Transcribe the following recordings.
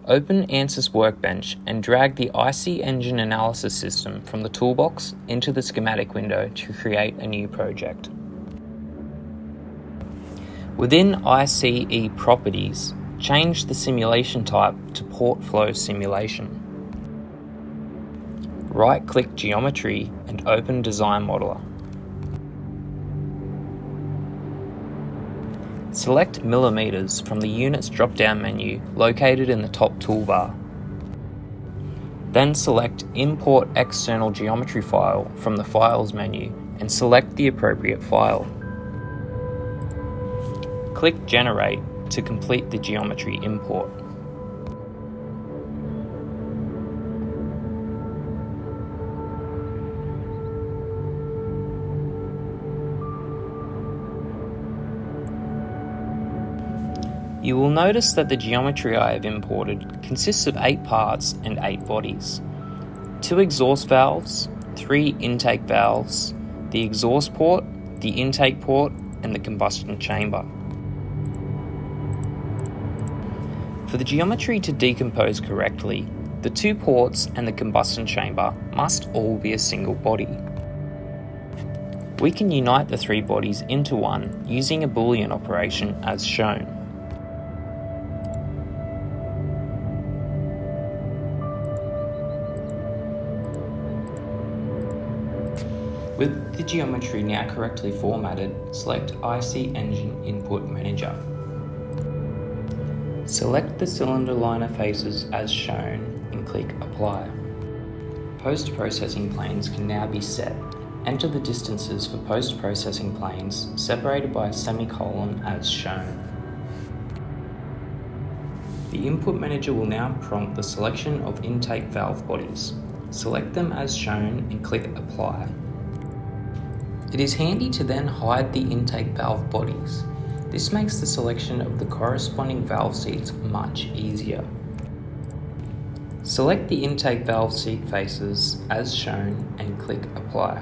Open ANSYS Workbench and drag the IC Engine Analysis System from the toolbox into the schematic window to create a new project. Within ICE Properties, change the simulation type to Port Flow Simulation. Right-click Geometry and open Design Modeler. Select millimeters from the Units drop-down menu located in the top toolbar. Then select Import External Geometry File from the Files menu and select the appropriate file. Click Generate to complete the geometry import. You will notice that the geometry I have imported consists of 8 parts and 8 bodies. 2 exhaust valves, 3 intake valves, the exhaust port, the intake port, and the combustion chamber. For the geometry to decompose correctly, the 2 ports and the combustion chamber must all be a single body. We can unite the 3 bodies into one using a Boolean operation as shown. With the geometry now correctly formatted, select IC Engine Input Manager. Select the cylinder liner faces as shown and click Apply. Post-processing planes can now be set. Enter the distances for post-processing planes separated by a semicolon as shown. The Input Manager will now prompt the selection of intake valve bodies. Select them as shown and click Apply. It is handy to then hide the intake valve bodies. This makes the selection of the corresponding valve seats much easier. Select the intake valve seat faces as shown and click Apply.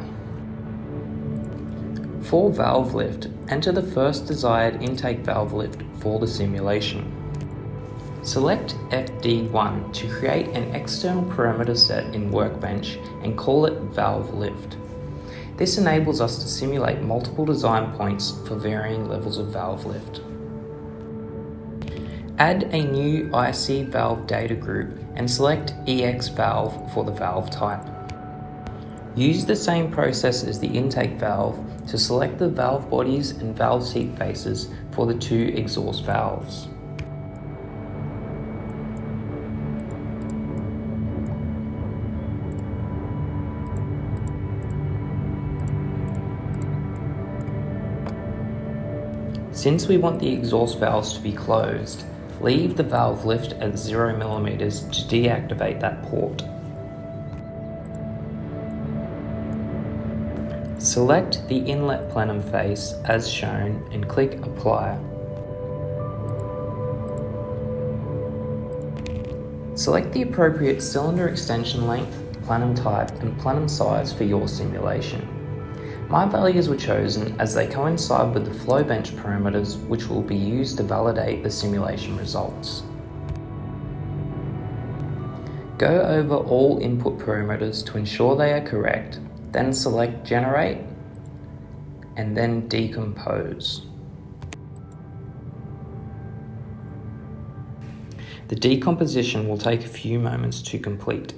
For valve lift, enter the first desired intake valve lift for the simulation. Select FD1 to create an external parameter set in Workbench and call it valve lift. This enables us to simulate multiple design points for varying levels of valve lift. Add a new IC valve data group and select EX valve for the valve type. Use the same process as the intake valve to select the valve bodies and valve seat faces for the 2 exhaust valves. Since we want the exhaust valves to be closed, leave the valve lift at 0 mm to deactivate that port. Select the inlet plenum face as shown and click Apply. Select the appropriate cylinder extension length, plenum type and plenum size for your simulation. My values were chosen as they coincide with the Flowbench parameters which will be used to validate the simulation results. Go over all input parameters to ensure they are correct, then select Generate and then Decompose. The decomposition will take a few moments to complete.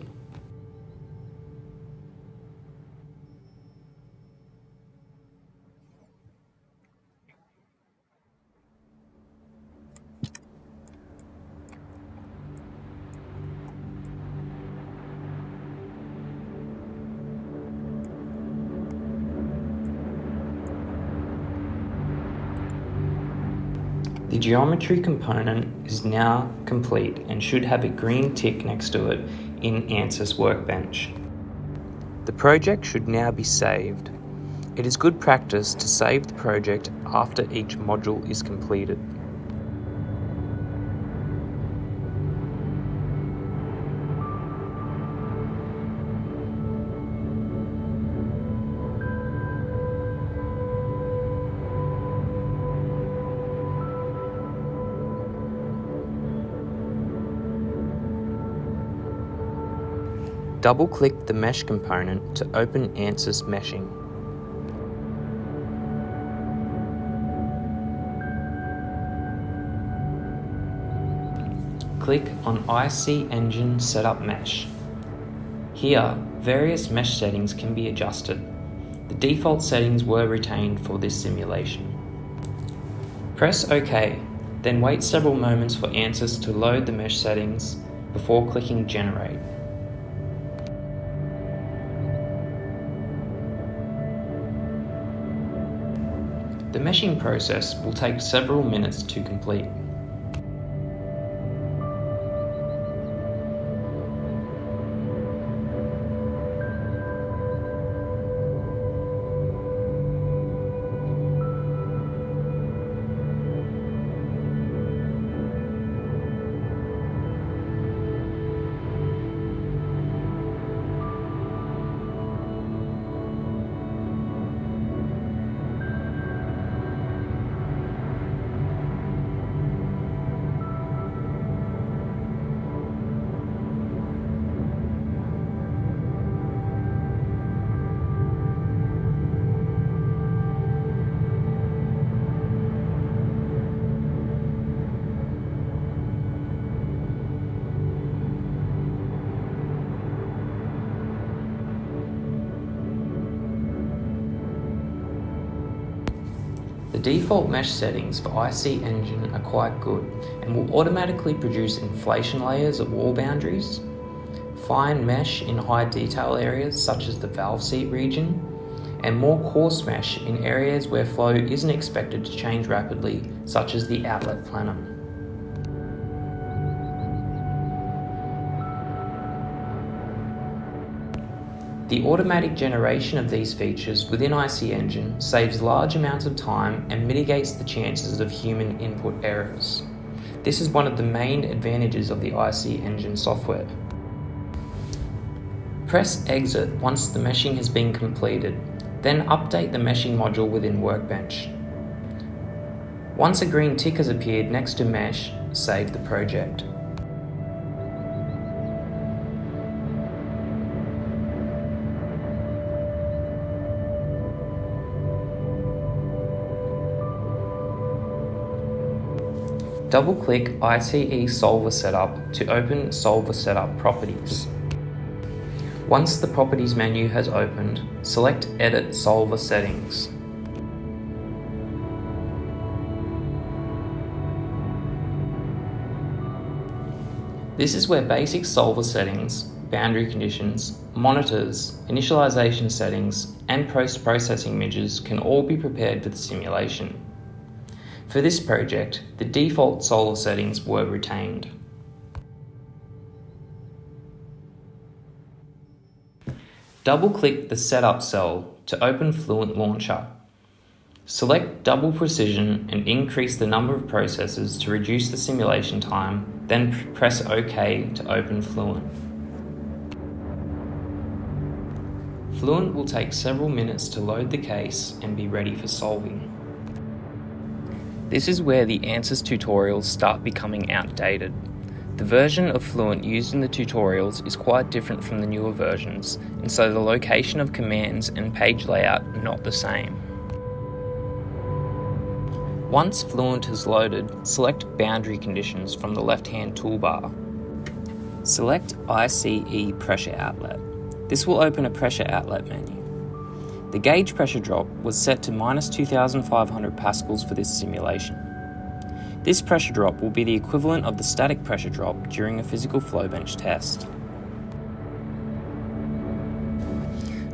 The geometry component is now complete and should have a green tick next to it in ANSYS Workbench. The project should now be saved. It is good practice to save the project after each module is completed. Double-click the mesh component to open ANSYS meshing. Click on IC Engine Setup Mesh. Here, various mesh settings can be adjusted. The default settings were retained for this simulation. Press OK, then wait several moments for ANSYS to load the mesh settings before clicking Generate. The meshing process will take several minutes to complete. The default mesh settings for IC Engine are quite good and will automatically produce inflation layers at wall boundaries, fine mesh in high detail areas such as the valve seat region, and more coarse mesh in areas where flow isn't expected to change rapidly, such as the outlet plenum. The automatic generation of these features within IC Engine saves large amounts of time and mitigates the chances of human input errors. This is one of the main advantages of the IC Engine software. Press Exit once the meshing has been completed, then update the meshing module within Workbench. Once a green tick has appeared next to Mesh, save the project. Double-click ICE Solver Setup to open Solver Setup Properties. Once the Properties menu has opened, select Edit Solver Settings. This is where basic solver settings, boundary conditions, monitors, initialization settings, and post-processing images can all be prepared for the simulation. For this project, the default solver settings were retained. Double-click the Setup cell to open Fluent Launcher. Select Double Precision and increase the number of processes to reduce the simulation time, then press OK to open Fluent. Fluent will take several minutes to load the case and be ready for solving. This is where the ANSYS tutorials start becoming outdated. The version of Fluent used in the tutorials is quite different from the newer versions, and so the location of commands and page layout are not the same. Once Fluent is loaded, select Boundary Conditions from the left-hand toolbar. Select ICE Pressure Outlet. This will open a pressure outlet menu. The gauge pressure drop was set to -2,500 pascals for this simulation. This pressure drop will be the equivalent of the static pressure drop during a physical flow bench test.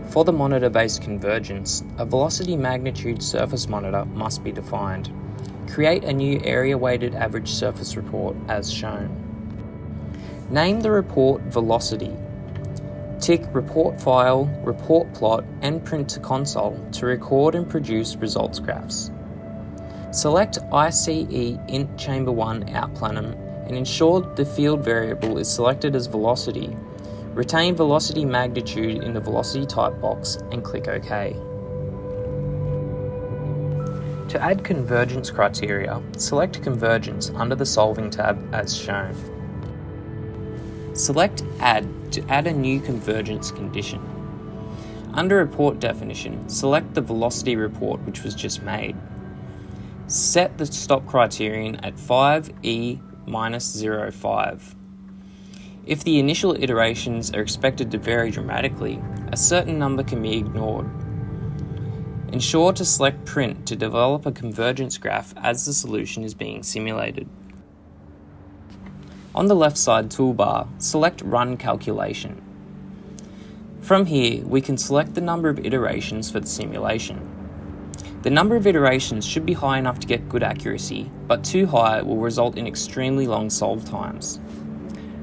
For the monitor-based convergence, a velocity magnitude surface monitor must be defined. Create a new area-weighted average surface report as shown. Name the report Velocity. Tick Report File, Report Plot, and Print to Console to record and produce results graphs. Select ICE Int Chamber 1 Out Plenum and ensure the field variable is selected as velocity. Retain velocity magnitude in the velocity type box and click OK. To add convergence criteria, select Convergence under the Solving tab as shown. Select Add to add a new convergence condition. Under Report definition, select the velocity report which was just made. Set the stop criterion at 5e-05. If the initial iterations are expected to vary dramatically, a certain number can be ignored. Ensure to select Print to develop a convergence graph as the solution is being simulated. On the left side toolbar, select Run Calculation. From here, we can select the number of iterations for the simulation. The number of iterations should be high enough to get good accuracy, but too high will result in extremely long solve times.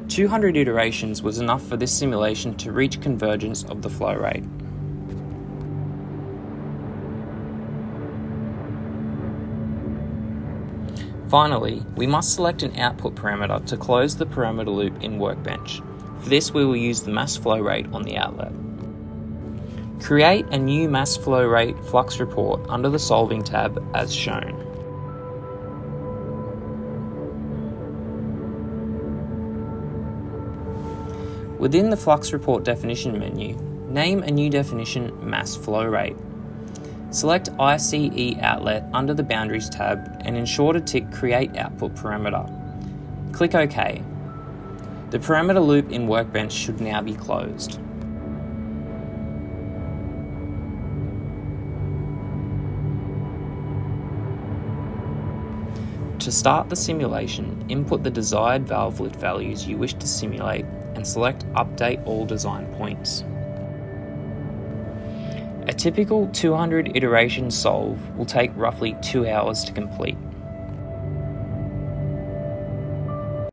200 iterations was enough for this simulation to reach convergence of the flow rate. Finally, we must select an output parameter to close the parameter loop in Workbench. For this, we will use the mass flow rate on the outlet. Create a new mass flow rate flux report under the Solving tab as shown. Within the flux report definition menu, name a new definition mass flow rate. Select ICE outlet under the Boundaries tab and ensure to tick Create Output Parameter. Click OK. The parameter loop in Workbench should now be closed. To start the simulation, input the desired valve lift values you wish to simulate and select Update All Design Points. A typical 200 iteration solve will take roughly 2 hours to complete.